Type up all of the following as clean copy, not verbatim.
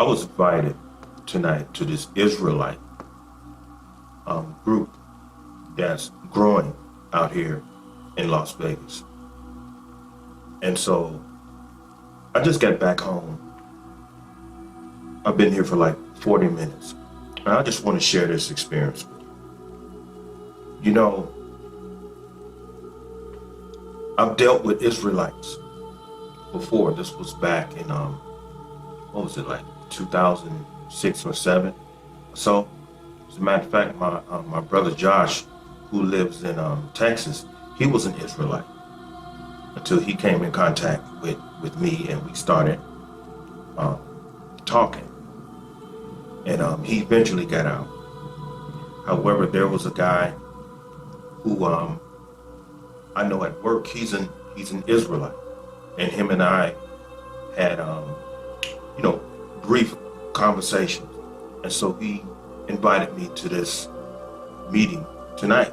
I was invited tonight to this Israelite group that's growing out here in Las Vegas. And so I just got back home. I've been here for like 40 minutes. And I just want to share this experience with you. You know, I've dealt with Israelites before. This was back in, what was it, like 2006 or 7 or so. As a matter of fact, my brother Josh, who lives in Texas, he was an Israelite until he came in contact with me and we started talking. And he eventually got out. However, there was a guy who I know at work, he's an Israelite. And him and I had, brief conversations. And so he invited me to this meeting tonight.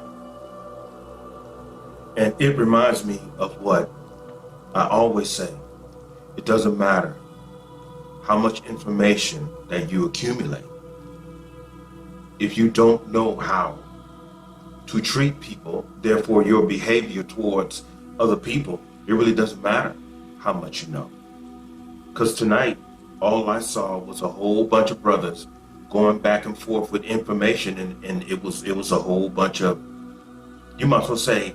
And it reminds me of what I always say. It doesn't matter how much information that you accumulate. If you don't know how to treat people, therefore your behavior towards other people, it really doesn't matter how much you know. Because tonight, all I saw was a whole bunch of brothers going back and forth with information, and it was a whole bunch of, you might as well say,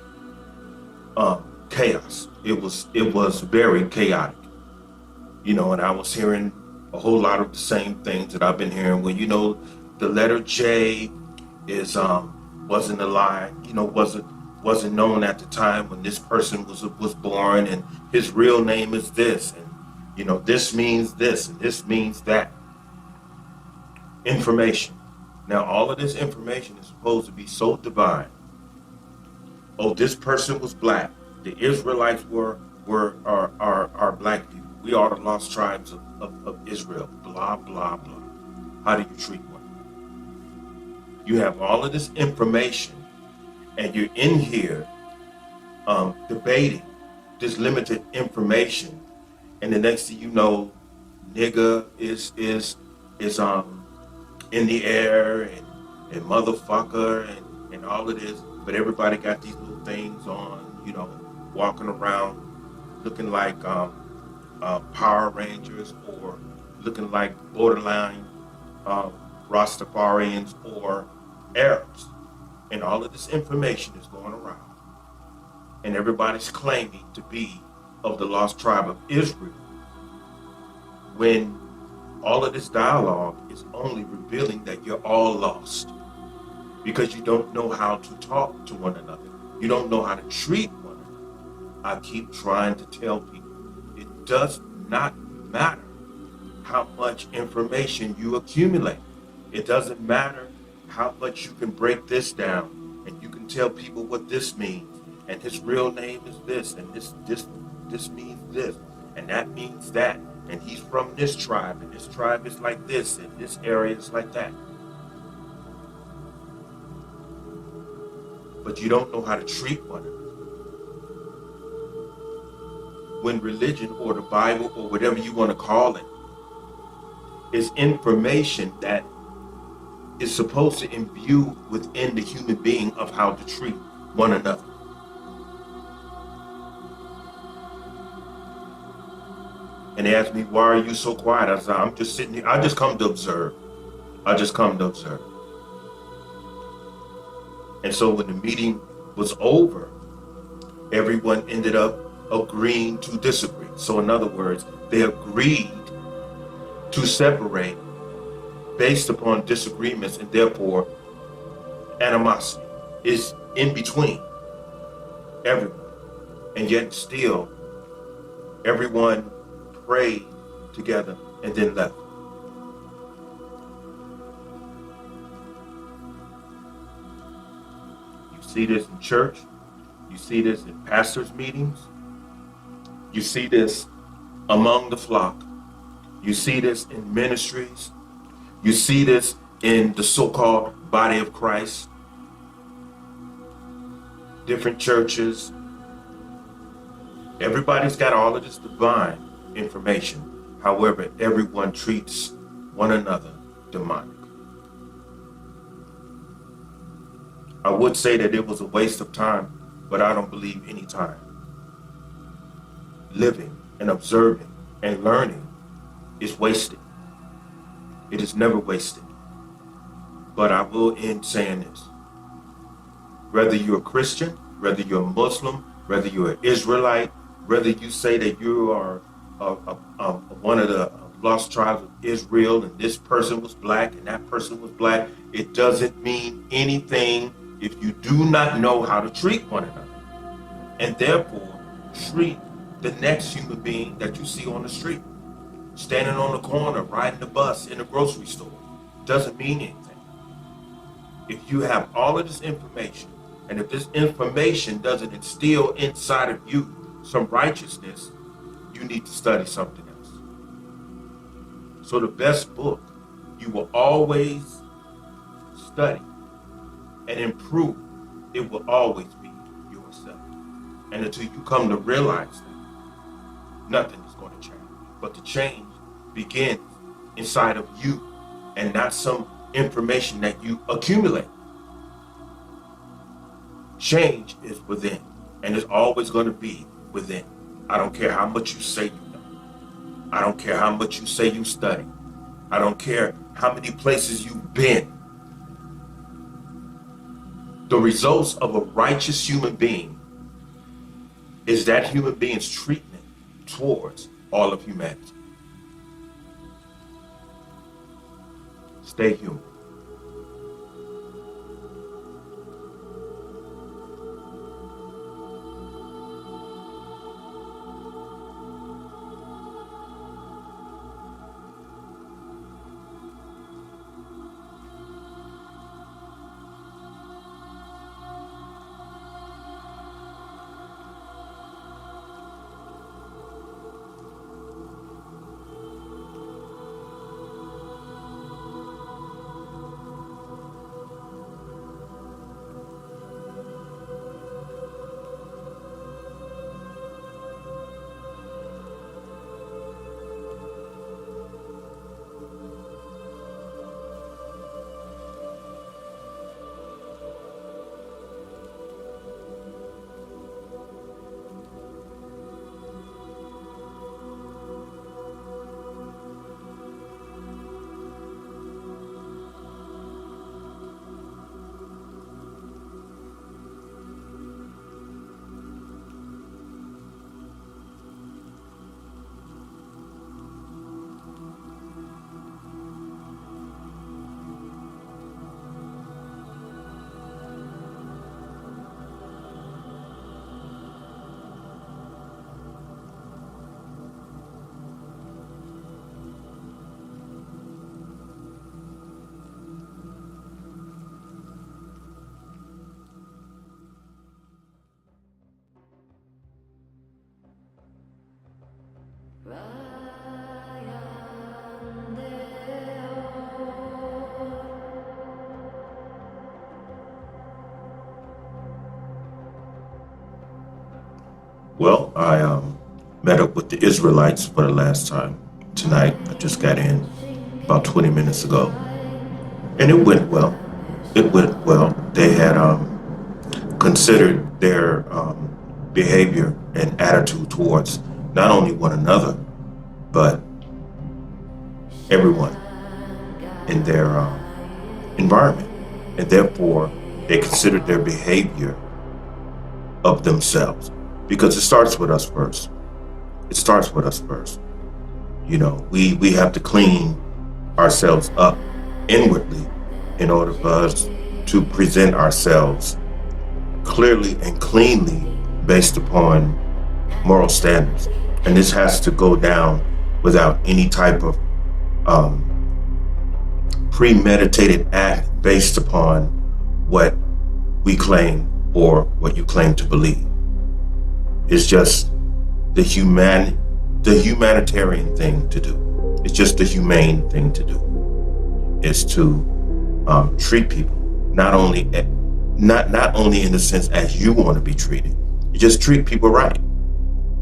chaos. It was very chaotic, and I was hearing a whole lot of the same things that I've been hearing. When the letter J is wasn't a lie, wasn't known at the time when this person was born, and his real name is this, and this means this, and this means that. Information. Now, all of this information is supposed to be so divine. Oh, this person was black. The Israelites are black people. We are the lost tribes of Israel. Blah, blah, blah. How do you treat one? You have all of this information, and you're in here debating this limited information, and the next thing you know, nigga is in the air, and motherfucker, and all of this, but everybody got these little things on, walking around looking like Power Rangers, or looking like borderline Rastafarians or Arabs. And all of this information is going around, and everybody's claiming to be of the lost tribe of Israel, when all of this dialogue is only revealing that you're all lost, because you don't know how to talk to one another. You don't know how to treat one another. I keep trying to tell people, it does not matter how much information you accumulate. It doesn't matter how much you can break this down, and you can tell people what this means, and his real name is this, and this means this, and that means that. And he's from this tribe, and this tribe is like this, and this area is like that. But you don't know how to treat one another. When religion or the Bible or whatever you want to call it is information that is supposed to imbue within the human being of how to treat one another. And they asked me, why are you so quiet? I said, I'm just sitting here. I just come to observe. And so when the meeting was over, everyone ended up agreeing to disagree. So in other words, they agreed to separate based upon disagreements, and therefore animosity is in between everyone. And yet still, everyone prayed together and then left. You see this in church. You see this in pastors' meetings. You see this among the flock. You see this in ministries. You see this in the so-called body of Christ. Different churches. Everybody's got all of this divine information. However, everyone treats one another demonic. I would say that it was a waste of time, but I don't believe any time. Living and observing and learning is wasted. It is never wasted. But I will end saying this. Whether you're a Christian, whether you're a Muslim, whether you're an Israelite, whether you say that you are one of the lost tribes of Israel and this person was black and that person was black, it doesn't mean anything if you do not know how to treat one another. And therefore, treat the next human being that you see on the street, standing on the corner, riding the bus, in the grocery store. Doesn't mean anything. If you have all of this information, and if this information doesn't instill inside of you some righteousness, you need to study something else. So the best book you will always study and improve, it will always be yourself. And until you come to realize that, nothing is going to change. But the change begins inside of you and not some information that you accumulate. Change is within, and it's always going to be within. I don't care how much you say you know. I don't care how much you say you study. I don't care how many places you've been. The results of a righteous human being is that human being's treatment towards all of humanity. Stay human. Well, I met up with the Israelites for the last time tonight. I just got in about 20 minutes ago, and it went well. It went well. They had considered their behavior and attitude towards not only one another, but everyone in their environment. And therefore, they considered their behavior of themselves. Because it starts with us first. It starts with us first. You know, we have to clean ourselves up inwardly in order for us to present ourselves clearly and cleanly based upon moral standards. And this has to go down without any type of premeditated act based upon what we claim or what you claim to believe. It's just the humanitarian thing to do. It's just the humane thing to do. Is to treat people not only in the sense as you want to be treated. You just treat people right.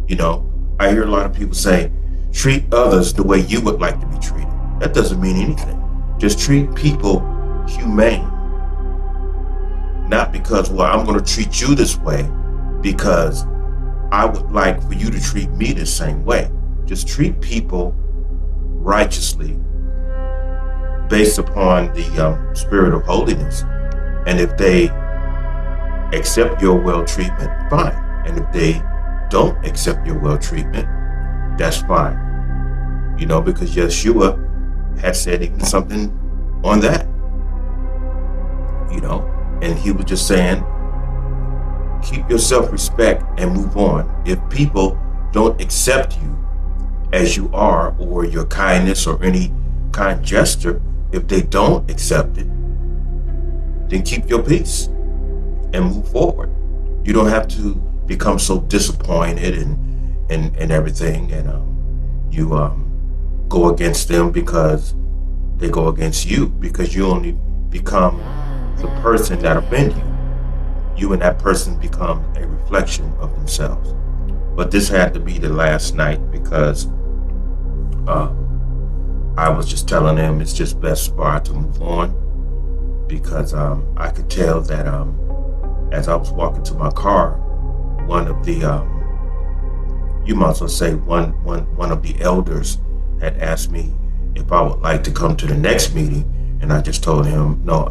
You know, I hear a lot of people say, treat others the way you would like to be treated. that doesn't mean anything. Just treat people humane. Not because, well, I'm going to treat you this way because I would like for you to treat me the same way. Just treat people righteously based upon the spirit of holiness. And if they accept your well treatment, fine. And if they don't accept your well treatment, that's fine. Because Yeshua had said even something on that. And he was just saying, keep your self-respect and move on. If people don't accept you as you are, or your kindness or any kind gesture, if they don't accept it, then keep your peace and move forward. You don't have to become so disappointed and everything, and you go against them because they go against you, because you only become the person that offended you. You and that person become a reflection of themselves. But this had to be the last night because I was just telling them it's just best for us to move on, because I could tell that as I was walking to my car, one of the you might as well say one of the elders had asked me if I would like to come to the next meeting, and I just told him no,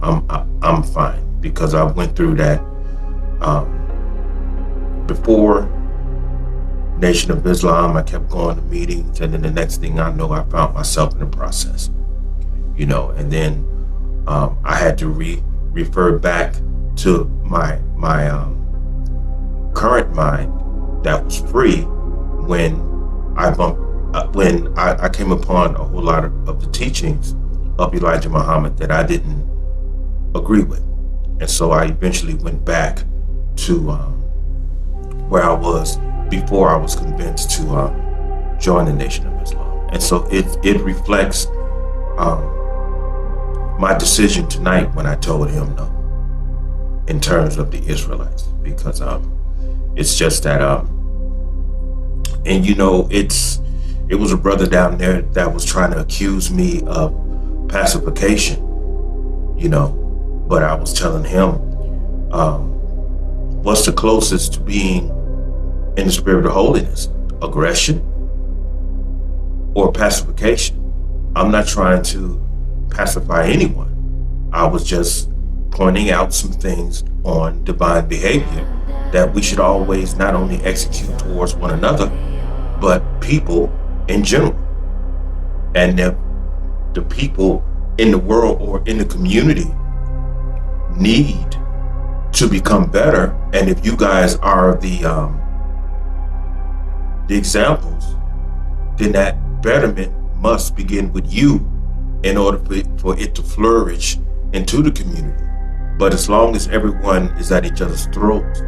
I'm fine, because I went through that before Nation of Islam. I kept going to meetings, and then the next thing I know, I found myself in the process, and then I had to refer back to my current mind that was free when I came upon a whole lot of the teachings of Elijah Muhammad that I didn't agree with. And so I eventually went back to where I was before I was convinced to join the Nation of Islam. And so it reflects my decision tonight when I told him no, in terms of the Israelites, because it's just that and it was a brother down there that was trying to accuse me of pacification, but I was telling him, what's the closest to being in the spirit of holiness? Aggression or pacification? I'm not trying to pacify anyone. I was just pointing out some things on divine behavior that we should always not only execute towards one another, but people in general. And if the people in the world or in the community need to become better, and if you guys are the examples, then that betterment must begin with you in order for it to flourish into the community. But as long as everyone is at each other's throats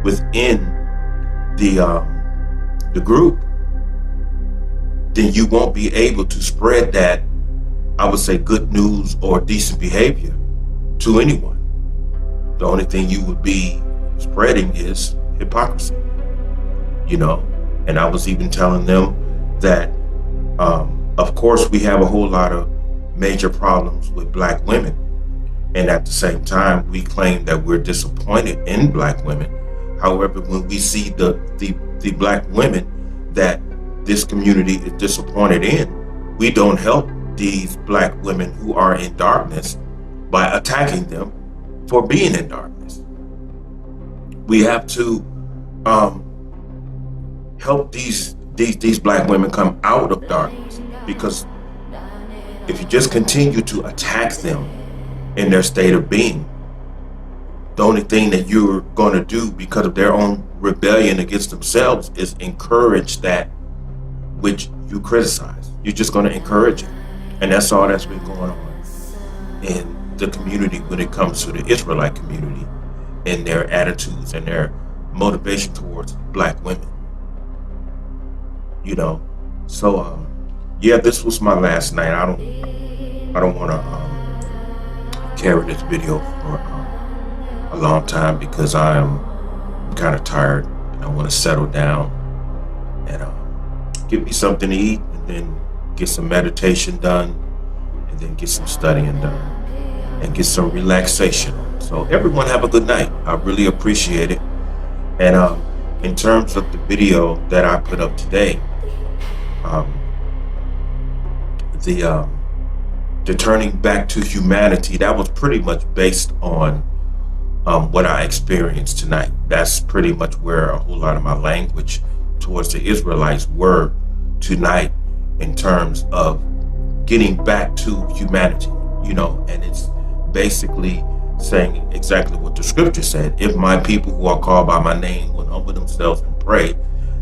within the group, then you won't be able to spread that, I would say, good news or decent behavior to anyone. The only thing you would be spreading is hypocrisy, And I was even telling them that, of course, we have a whole lot of major problems with black women. And at the same time, we claim that we're disappointed in black women. However, when we see the black women that this community is disappointed in, we don't help these black women who are in darkness by attacking them for being in darkness. We have to help these black women come out of darkness, because if you just continue to attack them in their state of being, the only thing that you're going to do because of their own rebellion against themselves is encourage that which you criticize. You're just going to encourage it. And that's all that's been going on in the community when it comes to the Israelite community and their attitudes and their motivation towards black women. So yeah, this was my last night. I don't want to carry this video for a long time, because I am kind of tired and I want to settle down and get me something to eat and then get some meditation done then get some studying done and get some relaxation. So everyone have a good night. I really appreciate it. And in terms of the video that I put up today, um, the turning back to humanity, that was pretty much based on what I experienced tonight. That's pretty much where a whole lot of my language towards the Israelites were tonight, in terms of getting back to humanity, and it's basically saying exactly what the scripture said. If my people who are called by my name will humble themselves and pray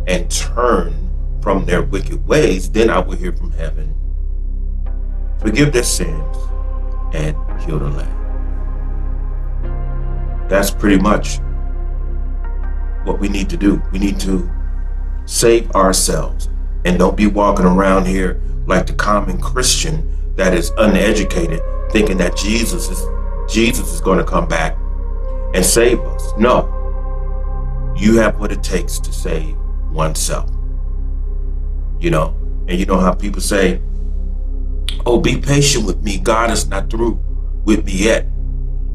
and turn from their wicked ways, then I will hear from heaven, forgive their sins, and heal the land. That's pretty much what we need to do. We need to save ourselves and don't be walking around here like the common Christian that is uneducated, thinking that Jesus is going to come back and save us. No, you have what it takes to save oneself. And you know how people say, "Oh, be patient with me. God is not through with me yet."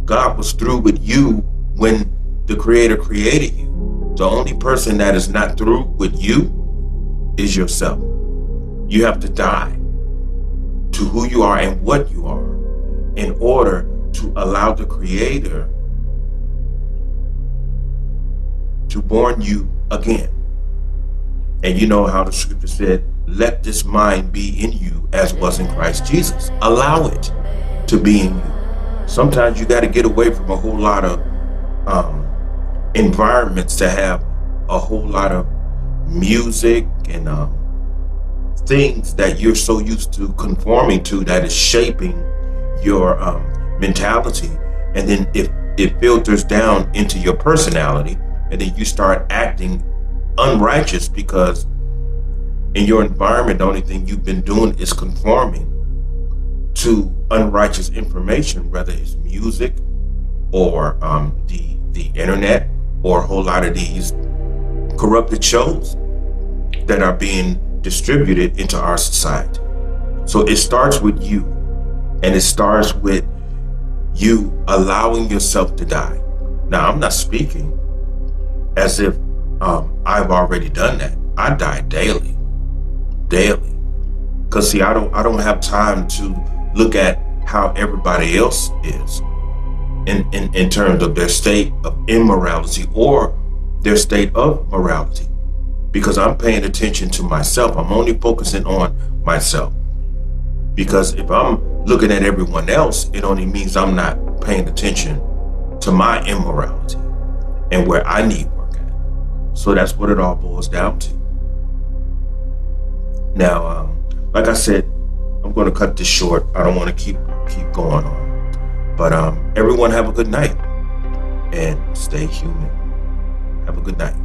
God was through with you when the Creator created you. The only person that is not through with you is yourself. You have to die to who you are and what you are in order to allow the Creator to born you again. And you know how the scripture said, "Let this mind be in you as was in Christ Jesus." Allow it to be in you. Sometimes you got to get away from a whole lot of environments to have a whole lot of music and things that you're so used to conforming to, that is shaping your mentality. And then if it filters down into your personality, and then you start acting unrighteous because in your environment, the only thing you've been doing is conforming to unrighteous information, whether it's music or the internet, or a whole lot of these corrupted shows that are being distributed into our society. So it starts with you, and it starts with you allowing yourself to die. Now, I'm not speaking as if I've already done that. I die daily. Because see, I don't have time to look at how everybody else is in terms of their state of immorality or their state of morality, because I'm paying attention to myself. I'm only focusing on myself, because if I'm looking at everyone else, it only means I'm not paying attention to my immorality and where I need work at. So that's what it all boils down to. Now, like I said, I'm going to cut this short. I don't want to keep going on. But everyone have a good night and stay human. Have a good night.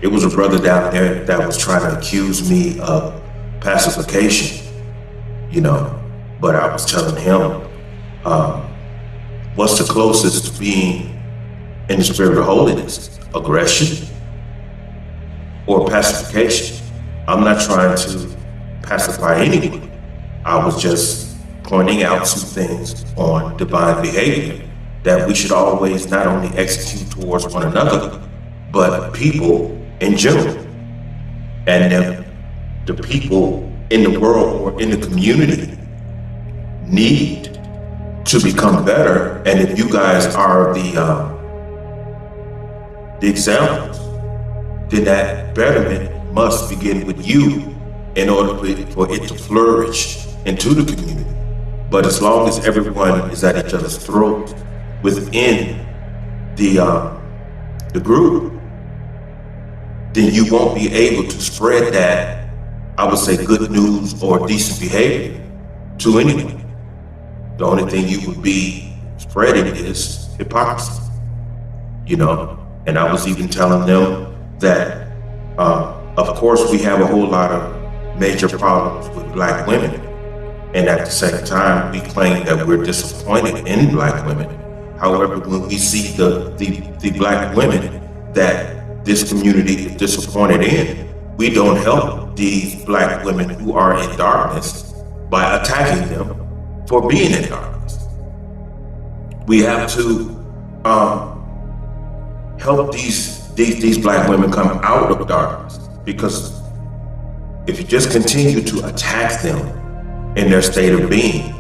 It was a brother down there that was trying to accuse me of pacification, but I was telling him, what's the closest to being in the spirit of holiness? Aggression or pacification? I'm not trying to pacify anyone. I was just pointing out some things on divine behavior that we should always not only execute towards one another, but people in general. And if the people in the world or in the community need to become better, and if you guys are the examples, then that betterment must begin with you in order for it to flourish into the community. But as long as everyone is at each other's throat within the group, then you won't be able to spread that, I would say, good news or decent behavior to anyone. The only thing you would be spreading is hypocrisy, And I was even telling them that, of course, we have a whole lot of major problems with Black women. And at the same time, we claim that we're disappointed in Black women. However, when we see the Black women that this community is disappointed in, we don't help these Black women who are in darkness by attacking them for being in darkness. We have to help these Black women come out of darkness, because if you just continue to attack them in their state of being,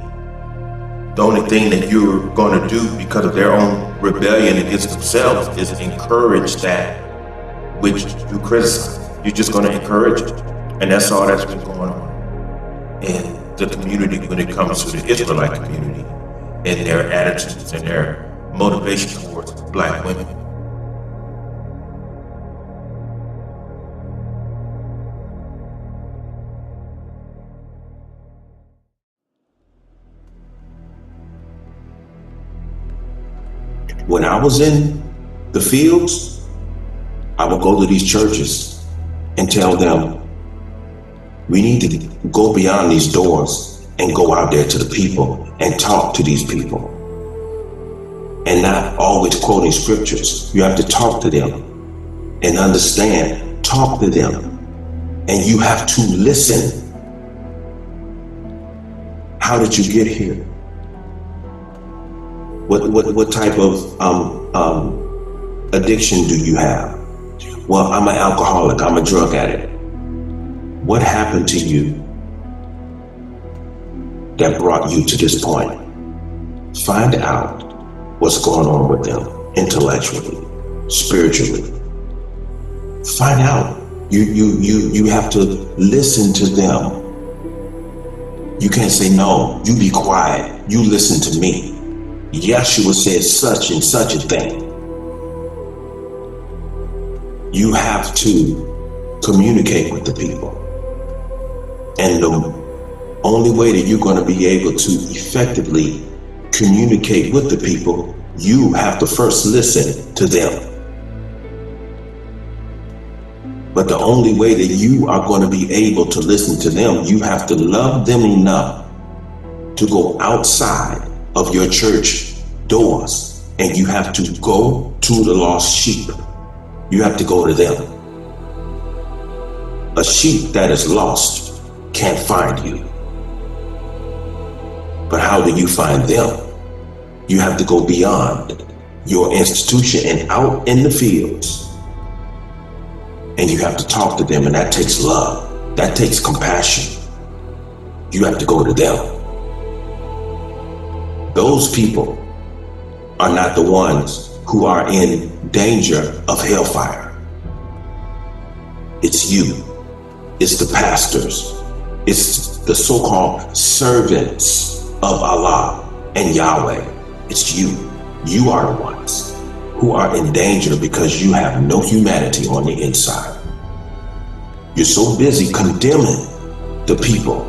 the only thing that you're going to do because of their own rebellion against themselves is encourage that which you criticize. You're just going to encourage it. And that's all that's been going on in the community when it comes to the Israelite community and their attitudes and their motivation towards Black women. When I was in the fields, I would go to these churches and tell them, we need to go beyond these doors and go out there to the people and talk to these people. And not always quoting scriptures. You have to talk to them and understand, talk to them. And you have to listen. How did you get here? What type of addiction do you have? Well, I'm an alcoholic, I'm a drug addict. What happened to you that brought you to this point? Find out what's going on with them intellectually, spiritually. Find out. You have to listen to them. You can't say, no, you be quiet, you listen to me. Yeshua said such and such a thing. You have to communicate with the people. And the only way that you're going to be able to effectively communicate with the people, you have to first listen to them. But the only way that you are going to be able to listen to them, you have to love them enough to go outside of your church doors and you have to go to the lost sheep. You have to go to them. A sheep that is lost can't find you. But how do you find them? You have to go beyond your institution and out in the fields. And you have to talk to them, and that takes love. That takes compassion. You have to go to them. Those people are not the ones who are in danger of hellfire. It's you. It's the pastors. It's the so-called servants of Allah and Yahweh. It's you. You are the ones who are in danger because you have no humanity on the inside. You're so busy condemning the people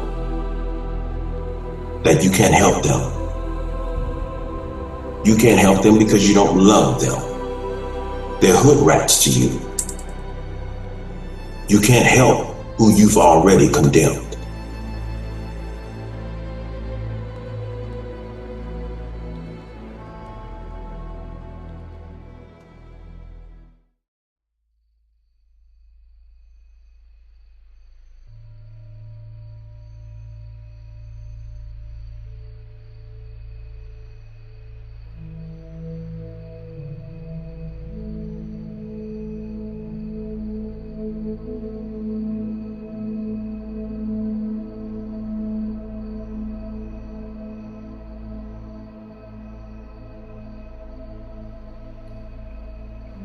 that you can't help them. You can't help them because you don't love them. They're hood rats to you. You can't help who you've already condemned.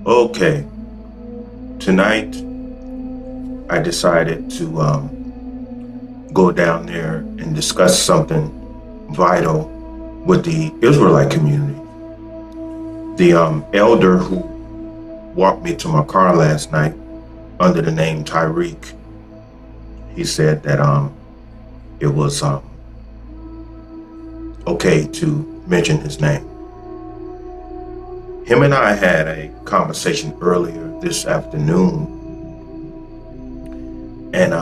Okay, tonight I decided to go down there and discuss something vital with the Israelite community. The elder who walked me to my car last night under the name Tyreek, he said that it was okay to mention his name. Him and I had a conversation earlier this afternoon, and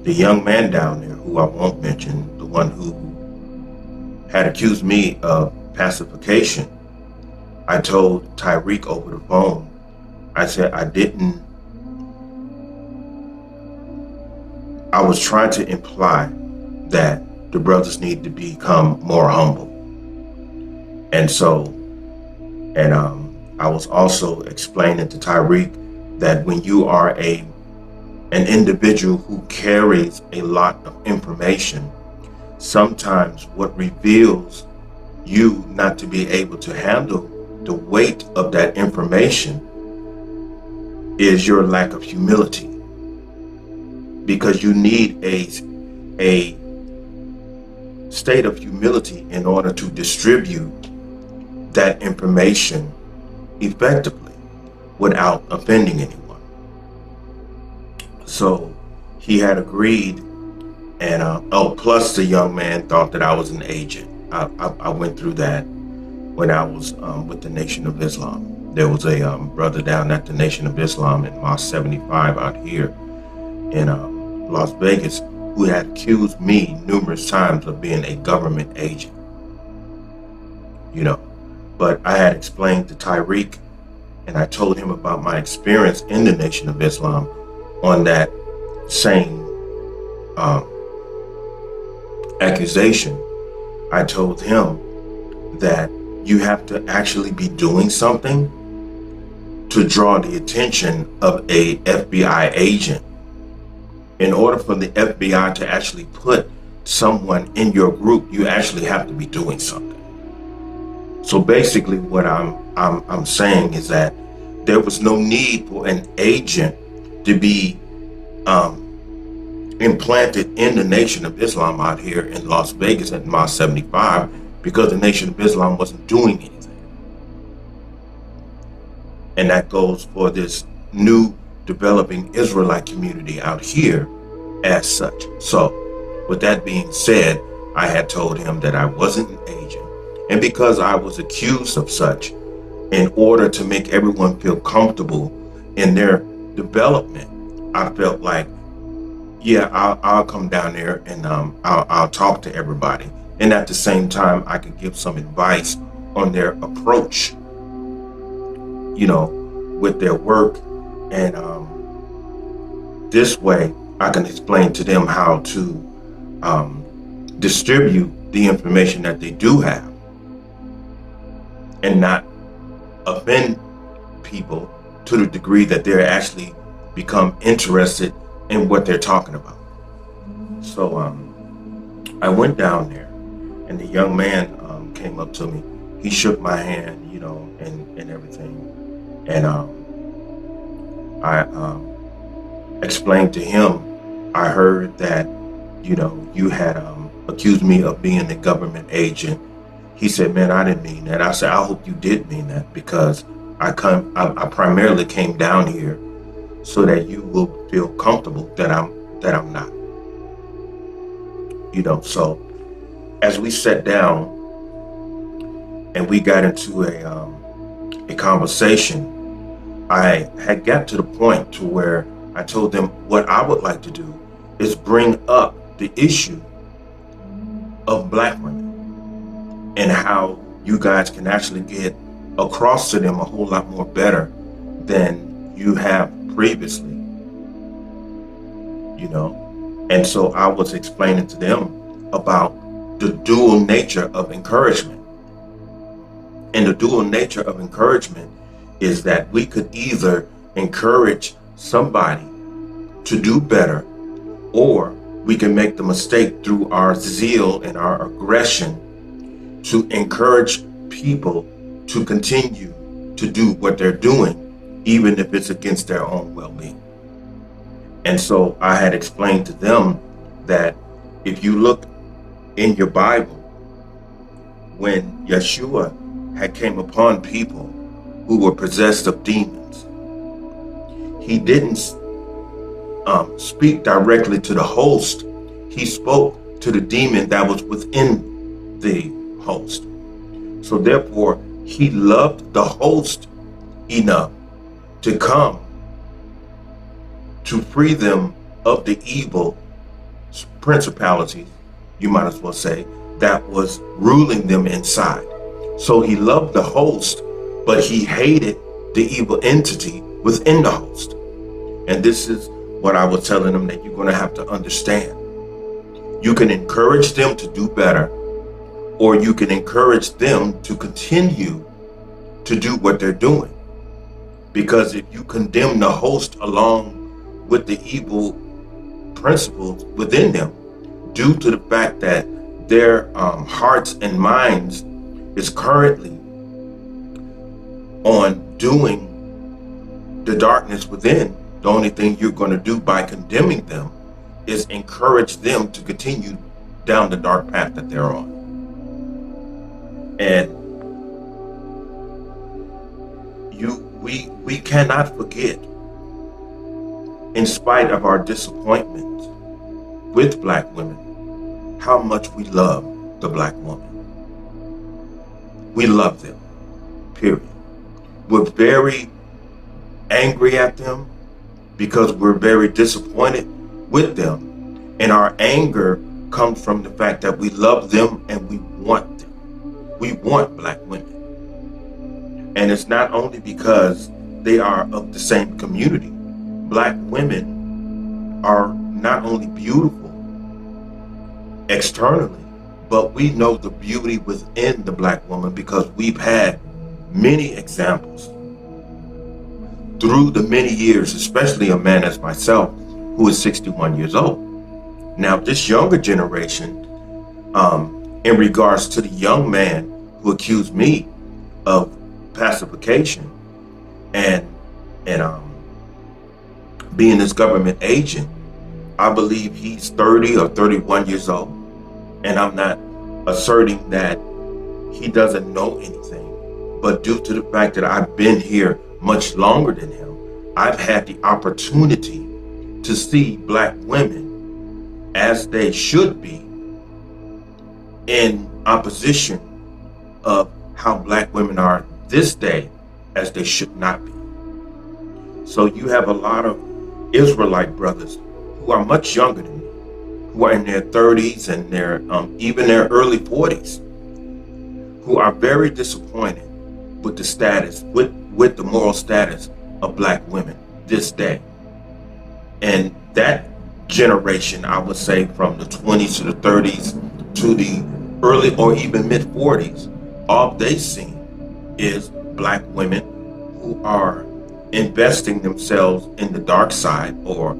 the young man down there, who I won't mention, the one who had accused me of pacification, I told Tyreek over the phone, I said I was trying to imply that the brothers need to become more humble. And I was also explaining to Tyreek that when you are an individual who carries a lot of information, sometimes what reveals you not to be able to handle the weight of that information is your lack of humility, because you need a state of humility in order to distribute that information effectively without offending anyone. So he had agreed, and plus the young man thought that I was an agent. I went through that when I was with the Nation of Islam. There was a brother down at the Nation of Islam in Mosque 75 out here in Las Vegas who had accused me numerous times of being a government agent. But I had explained to Tyreek, and I told him about my experience in the Nation of Islam on that same accusation. I told him that you have to actually be doing something to draw the attention of a FBI agent. In order for the FBI to actually put someone in your group, you actually have to be doing something. So basically what I'm saying is that there was no need for an agent to be implanted in the Nation of Islam out here in Las Vegas at Mosque 75, because the Nation of Islam wasn't doing anything. And that goes for this new developing Israelite community out here as such. So with that being said, I had told him that I wasn't an agent. And because I was accused of such, in order to make everyone feel comfortable in their development, I felt like, yeah, I'll come down there and I'll talk to everybody. And at the same time, I could give some advice on their approach, with their work. And this way I can explain to them how to distribute the information that they do have and not offend people to the degree that they're actually become interested in what they're talking about. So I went down there, and the young man came up to me. He shook my hand, and everything. And I explained to him, I heard that, you had accused me of being a government agent. He said, man, I didn't mean that. I said, I hope you did mean that, because I primarily came down here so that you will feel comfortable that I'm not. So as we sat down and we got into a conversation, I had got to the point to where I told them what I would like to do is bring up the issue of Black women and how you guys can actually get across to them a whole lot more better than you have previously, And so I was explaining to them about the dual nature of encouragement. And the dual nature of encouragement is that we could either encourage somebody to do better, or we can make the mistake through our zeal and our aggression to encourage people to continue to do what they're doing, even if it's against their own well-being. And so I had explained to them that if you look in your Bible, when Yeshua had came upon people who were possessed of demons, he didn't speak directly to the host. He spoke to the demon that was within the host. So therefore, he loved the host enough to come to free them of the evil principalities, you might as well say, that was ruling them inside. So he loved the host, but he hated the evil entity within the host. And this is what I was telling them that you're going to have to understand. You can encourage them to do better, or you can encourage them to continue to do what they're doing. Because if you condemn the host along with the evil principles within them, due to the fact that their hearts and minds is currently on doing the darkness within, the only thing you're going to do by condemning them is encourage them to continue down the dark path that they're on. And we cannot forget, in spite of our disappointment with Black women, how much we love the Black woman. We love them, period. We're very angry at them because we're very disappointed with them. And our anger comes from the fact that we love them and we want them. We want Black women. And it's not only because they are of the same community. Black women are not only beautiful externally, but we know the beauty within the Black woman because we've had many examples through the many years, especially a man as myself, who is 61 years old. Now, this younger generation, in regards to the young man who accused me of pacification and being this government agent, I believe he's 30 or 31 years old. And I'm not asserting that he doesn't know anything, but due to the fact that I've been here much longer than him, I've had the opportunity to see Black women as they should be, in opposition of how Black women are this day as they should not be. So you have a lot of Israelite brothers who are much younger than me, who are in their 30s and their even their early 40s, who are very disappointed with the status, with the moral status of black women this day. And that generation, I would say from the 20s to the 30s to the early or even mid 40s, all they've seen is black women who are investing themselves in the dark side or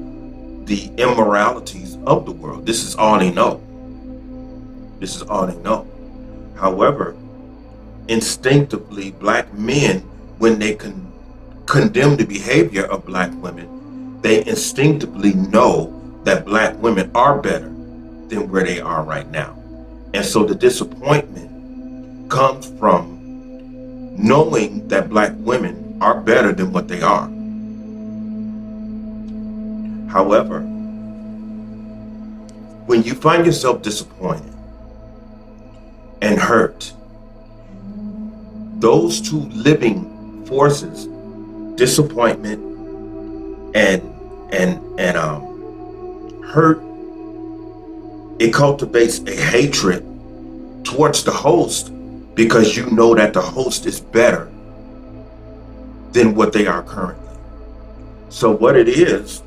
the immoralities of the world. This is all they know. This is all they know. However, instinctively, black men, when they condemn the behavior of black women, they instinctively know that black women are better than where they are right now. And so the disappointment comes from knowing that black women are better than what they are. However, when you find yourself disappointed and hurt, those two living forces, disappointment and hurt, it cultivates a hatred towards the host because you know that the host is better than what they are currently. So what it is,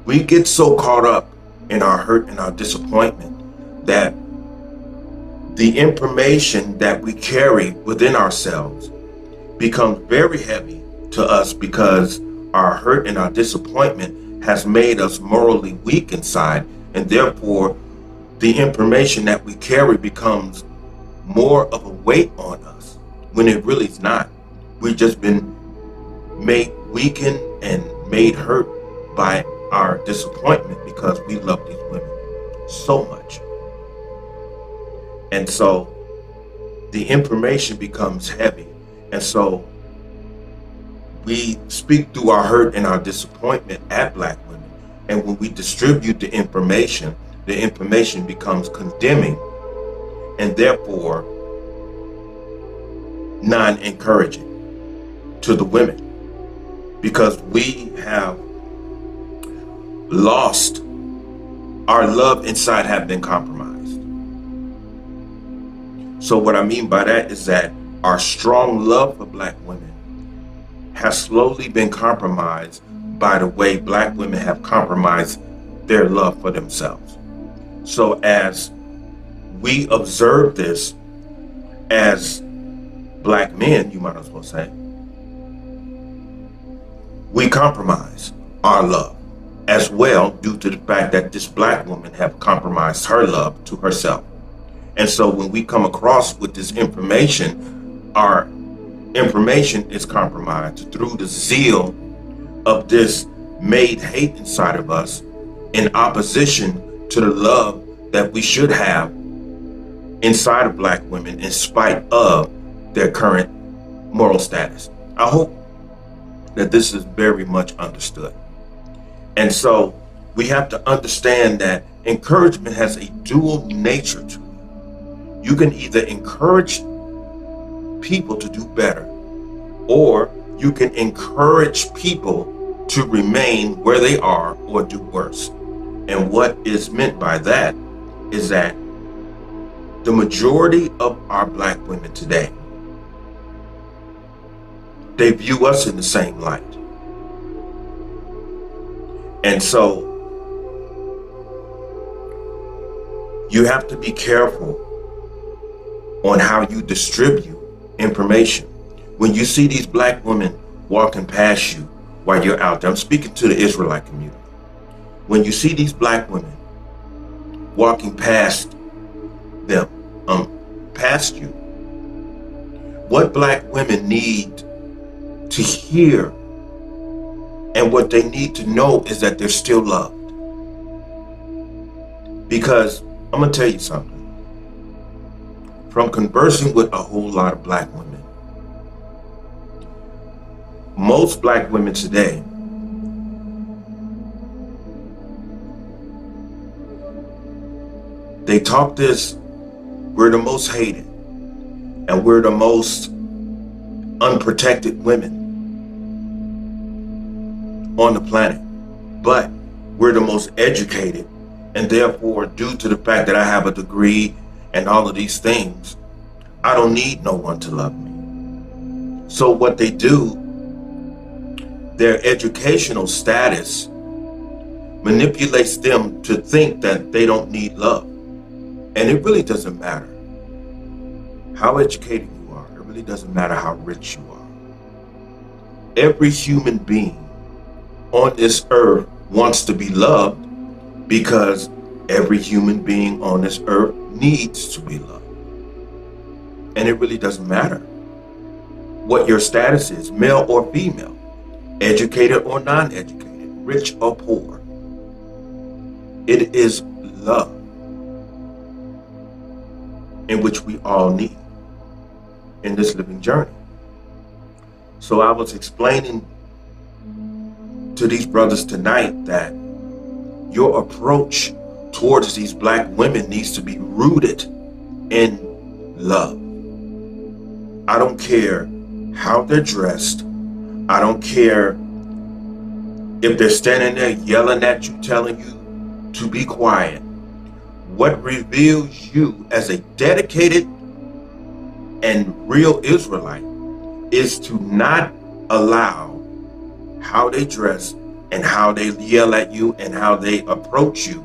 we get so caught up in our hurt and our disappointment that the information that we carry within ourselves becomes very heavy to us because our hurt and our disappointment has made us morally weak inside, and therefore the information that we carry becomes more of a weight on us when it really is not. We've just been made weakened and made hurt by our disappointment because we love these women so much. And so the information becomes heavy. And so we speak through our hurt and our disappointment at black women. And when we distribute the information becomes condemning and therefore non-encouraging to the women, because we have lost our love inside, have been compromised. So what I mean by that is that our strong love for black women has slowly been compromised by the way black women have compromised their love for themselves. So as we observe this as black men, you might as well say, we compromise our love as well due to the fact that this black woman have compromised her love to herself. And so when we come across with this information, our information is compromised through the zeal of this made hate inside of us in opposition to the love that we should have inside of black women in spite of their current moral status. I hope that this is very much understood. And so we have to understand that encouragement has a dual nature to it. You can either encourage people to do better, or you can encourage people to remain where they are or do worse. And what is meant by that is that the majority of our black women today, they view us in the same light. And so you have to be careful on how you distribute information. When you see these black women walking past you while you're out there, I'm speaking to the Israelite community. When you see these black women walking past them, past you, what black women need to hear and what they need to know is that they're still loved. Because I'm gonna tell you something. From conversing with a whole lot of black women, most black women today they talk this, we're the most hated and we're the most unprotected women on the planet, but we're the most educated, and therefore due to the fact that I have a degree and all of these things, I don't need no one to love me. So what they do, their educational status manipulates them to think that they don't need love. And it really doesn't matter how educated you are. It really doesn't matter how rich you are. Every human being on this earth wants to be loved because every human being on this earth needs to be loved. And it really doesn't matter what your status is, male or female, educated or non-educated, rich or poor. It is love in which we all need in this living journey. So I was explaining to these brothers tonight that your approach towards these black women needs to be rooted in love. I don't care how they're dressed. I don't care if they're standing there yelling at you, telling you to be quiet. What reveals you as a dedicated and real Israelite is to not allow how they dress and how they yell at you and how they approach you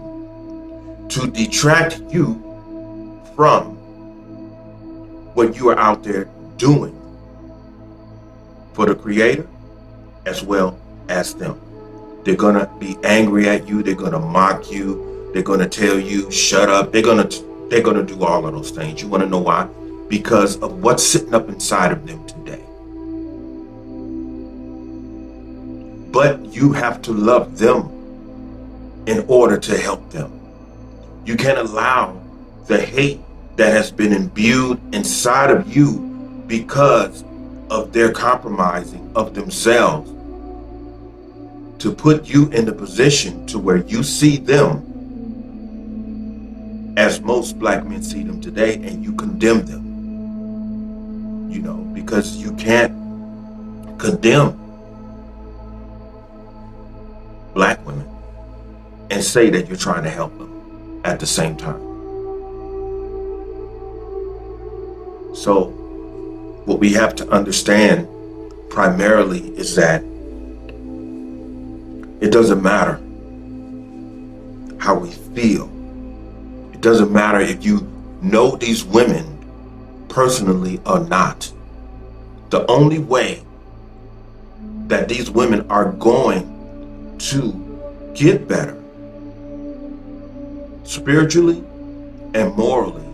to detract you from what you are out there doing for the Creator as well as them. They're gonna be angry at you. They're gonna mock you. They're gonna tell you shut up. They're gonna do all of those things. You want to know why? Because of what's sitting up inside of them today. But you have to love them in order to help them. You can't allow the hate that has been imbued inside of you because of their compromising of themselves to put you in the position to where you see them as most black men see them today, and you condemn them. You know, because you can't condemn black women and say that you're trying to help them at the same time. So what we have to understand primarily is that it doesn't matter how we feel. It doesn't matter if you know these women personally or not. The only way that these women are going to get better spiritually and morally,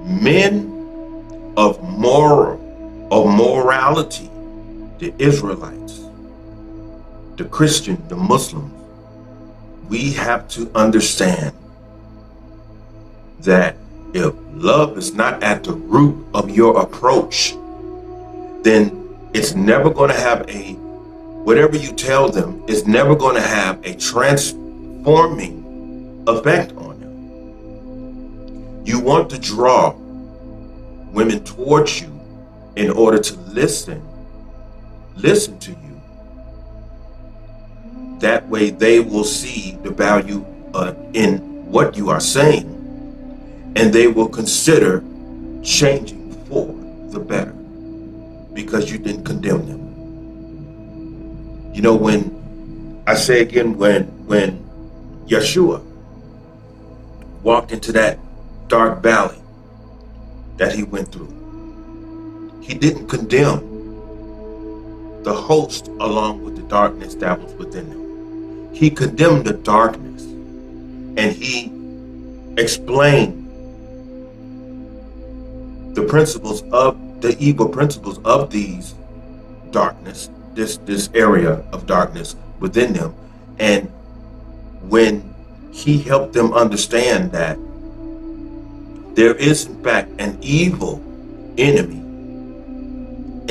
men of morality, the Israelites, the Christian, the Muslims, we have to understand that if love is not at the root of your approach, then it's never going to have whatever you tell them is never going to have a transforming effect on them. You want to draw women towards you in order to listen to you. That way they will see the value in what you are saying, and they will consider changing for the better because you didn't condemn them. You know, when I say again, when Yeshua walked into that dark valley that he went through, he didn't condemn the host along with the darkness that was within them. He condemned the darkness, and he explained the principles of the evil principles of these darkness, this area of darkness within them. And when he helped them understand that there is in fact an evil enemy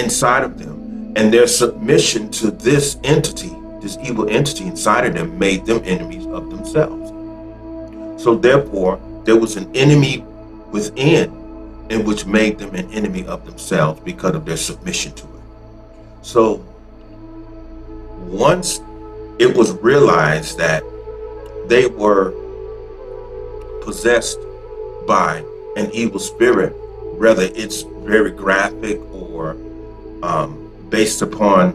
inside of them, and their submission to this entity, this evil entity inside of them, made them enemies of themselves. So therefore, there was an enemy within in which made them an enemy of themselves because of their submission to it. So once it was realized that they were possessed by an evil spirit whether it's very graphic or based upon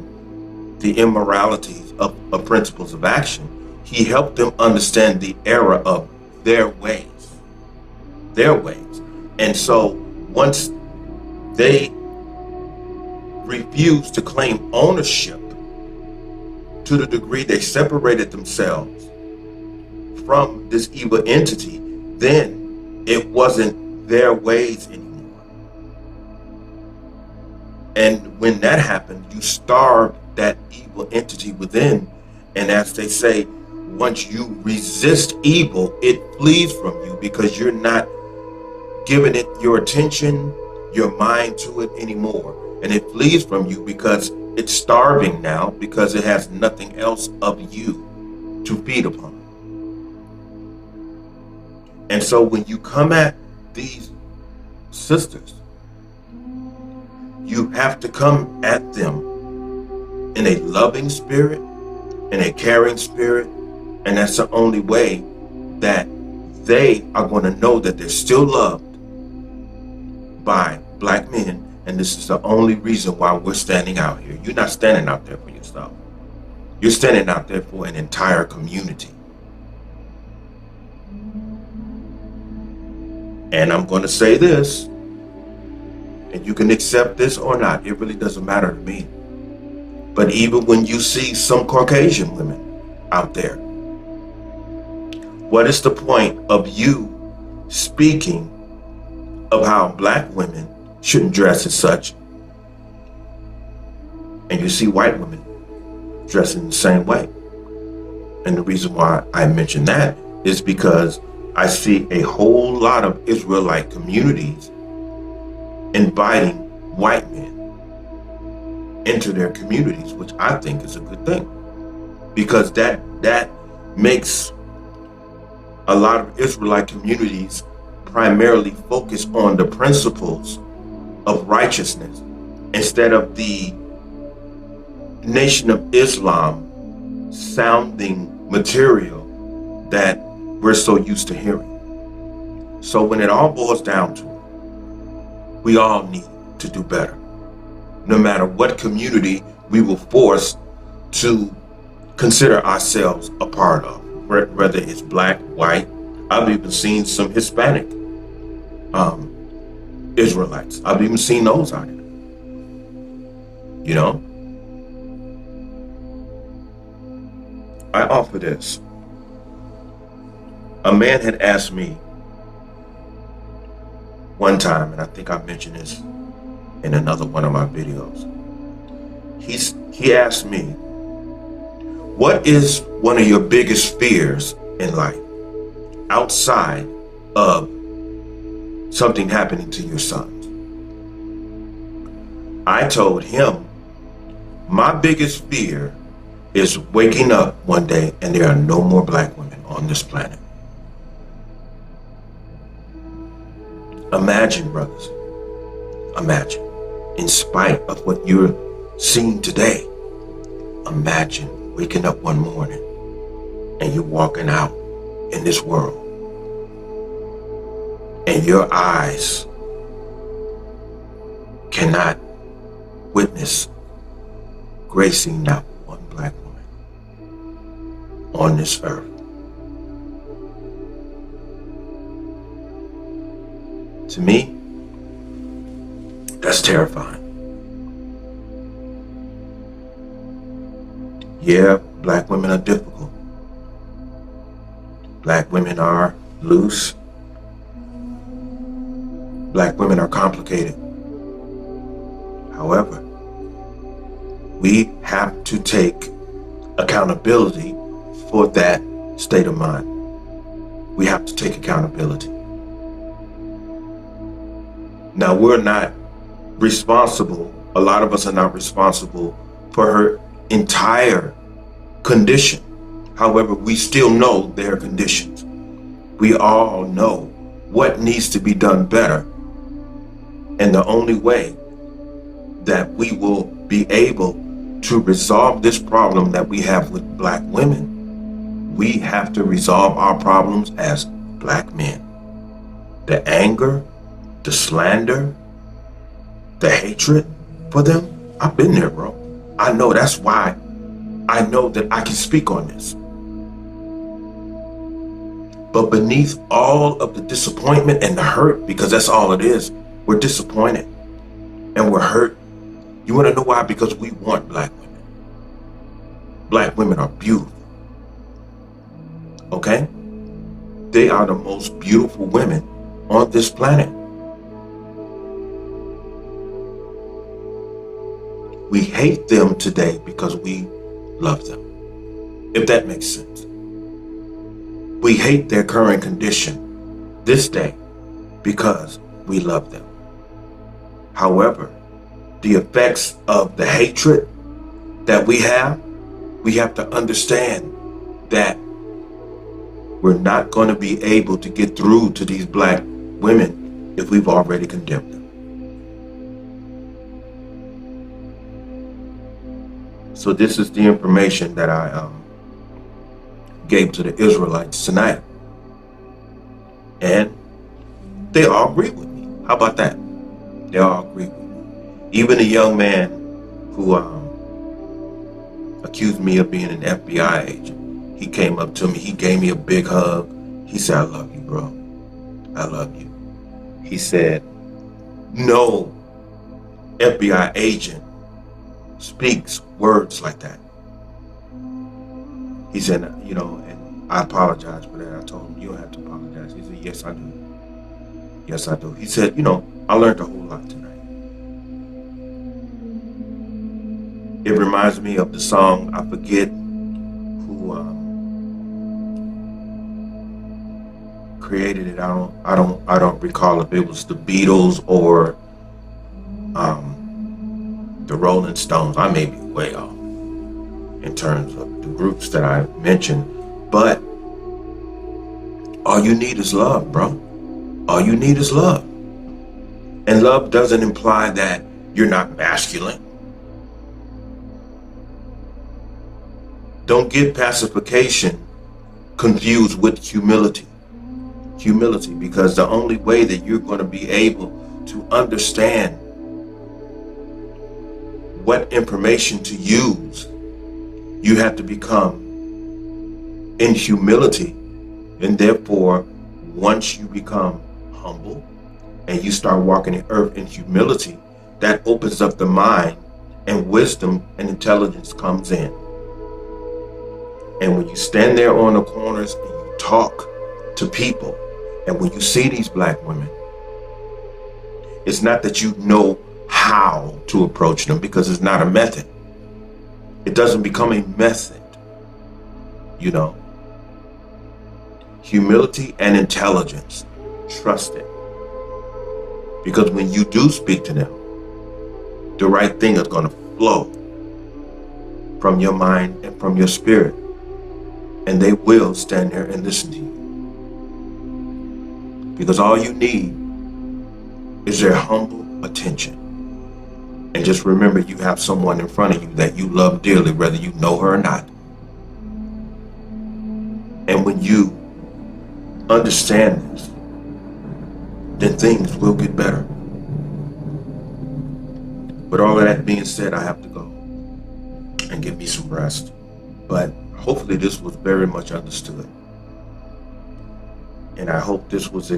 the immoralities of principles of action, he helped them understand the error of their ways. And so once they refused to claim ownership to the degree they separated themselves from this evil entity, then it wasn't their ways anymore. And when that happened, you starved that evil entity within. And as they say, once you resist evil, it flees from you because you're not giving it your attention, your mind to it anymore. And it flees from you because it's starving now, because it has nothing else of you to feed upon. And so when you come at these sisters, you have to come at them in a loving spirit, in a caring spirit, and that's the only way that they are going to know that they're still loved by black men. And this is the only reason why we're standing out here. You're not standing out there for yourself. You're standing out there for an entire community. And I'm going to say this, and you can accept this or not. It really doesn't matter to me. But even when you see some Caucasian women out there, what is the point of you speaking of how black women shouldn't dress as such, and you see white women dressing the same way? And the reason why I mention that is because I see a whole lot of Israelite communities inviting white men into their communities, which I think is a good thing, because that makes a lot of Israelite communities primarily focus on the principles of righteousness instead of the Nation of Islam sounding material that we're so used to hearing. So when it all boils down to it, we all need to do better. No matter what community we were forced to consider ourselves a part of, whether it's black, white. I've even seen some Hispanic Israelites. I've even seen those out here. You know? I offer this. A man had asked me one time, and I think I mentioned this in another one of my videos. He asked me, what is one of your biggest fears in life outside of something happening to your sons? I told him, my biggest fear is waking up one day and there are no more black women on this planet. Imagine, brothers, imagine, in spite of what you're seeing today, imagine waking up one morning and you're walking out in this world and your eyes cannot witness gracing not one black woman on this earth. To me, that's terrifying. Yeah, black women are difficult. Black women are loose. Black women are complicated. However, we have to take accountability for that state of mind. We have to take accountability. Now, we're not responsible, a lot of us are not responsible for her entire condition. However, we still know their conditions. We all know what needs to be done better. And the only way that we will be able to resolve this problem that we have with black women, we have to resolve our problems as black men. The anger, the slander, the hatred for them. I've been there, bro. I know. That's why I know that I can speak on this. But beneath all of the disappointment and the hurt, because that's all it is, we're disappointed and we're hurt. You want to know why? Because we want black women. Black women are beautiful. Okay? They are the most beautiful women on this planet. We hate them today because we love them, if that makes sense. We hate their current condition this day because we love them. However, the effects of the hatred that we have to understand that we're not going to be able to get through to these black women if we've already condemned them. So this is the information that I gave to the Israelites tonight. And they all agree with me. How about that? They all agree with me. Even a young man who accused me of being an FBI agent, he came up to me, he gave me a big hug. He said, "I love you, bro. I love you." He said, "No FBI agent speaks words like that." He said, and I apologize for that. I told him, "You don't have to apologize." He said, "Yes, I do. Yes, I do." He said, "I learned a whole lot tonight." It reminds me of the song, I forget who created it. I don't recall if it was the Beatles or the Rolling Stones. I may be way off in terms of the groups that I mentioned, but all you need is love, bro. All you need is love. And love doesn't imply that you're not masculine. Don't get pacification confused with humility. Humility, because the only way that you're going to be able to understand what information to use, you have to become in humility. And therefore, once you become humble and you start walking the earth in humility, that opens up the mind, and wisdom and intelligence comes in. And when you stand there on the corners and you talk to people, and when you see these black women, it's not that you know how to approach them, because it's not a method. It doesn't become a method, Humility and intelligence. Trust it. Because when you do speak to them, the right thing is going to flow from your mind and from your spirit. And they will stand there and listen to you. Because all you need is their humble attention. And just remember, you have someone in front of you that you love dearly, whether you know her or not. And when you understand this, then things will get better. But all of that being said, I have to go and get me some rest. But hopefully this was very much understood. And I hope this was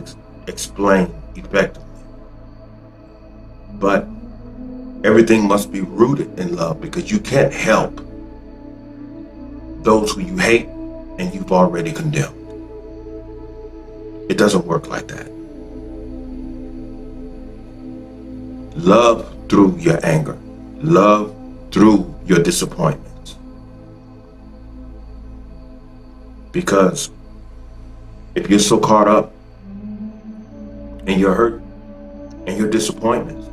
explained effectively. But everything must be rooted in love, because you can't help those who you hate and you've already condemned. It doesn't work like that. Love through your anger. Love through your disappointments. Because if you're so caught up in your hurt and your disappointments,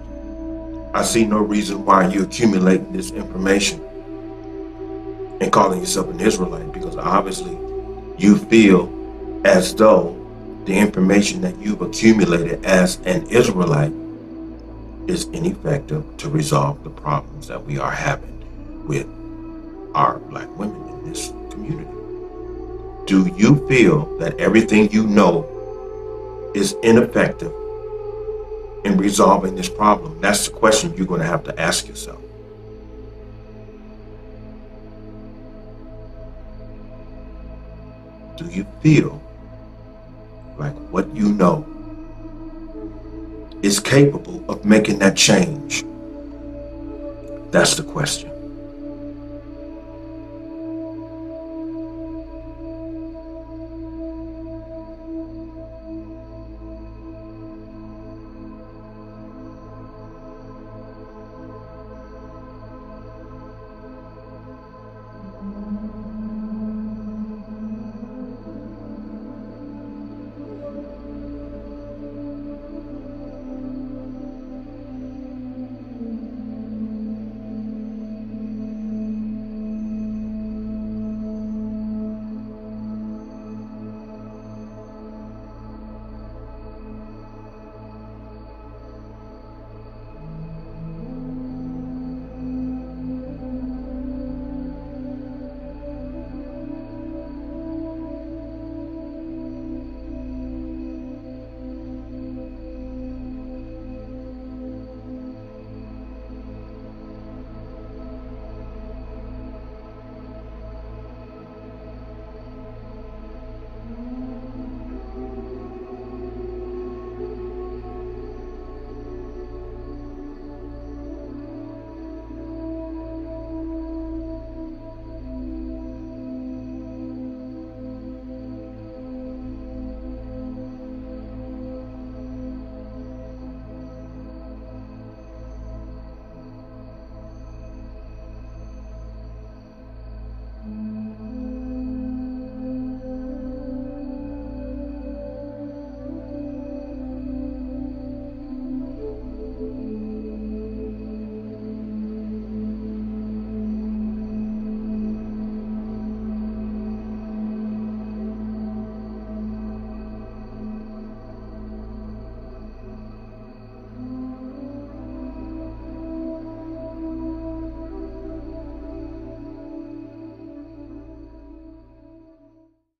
I see no reason why you're accumulating this information and calling yourself an Israelite, because obviously you feel as though the information that you've accumulated as an Israelite is ineffective to resolve the problems that we are having with our black women in this community. Do you feel that everything you know is ineffective in resolving this problem? That's the question you're going to have to ask yourself. Do you feel like what you know is capable of making that change? That's the question.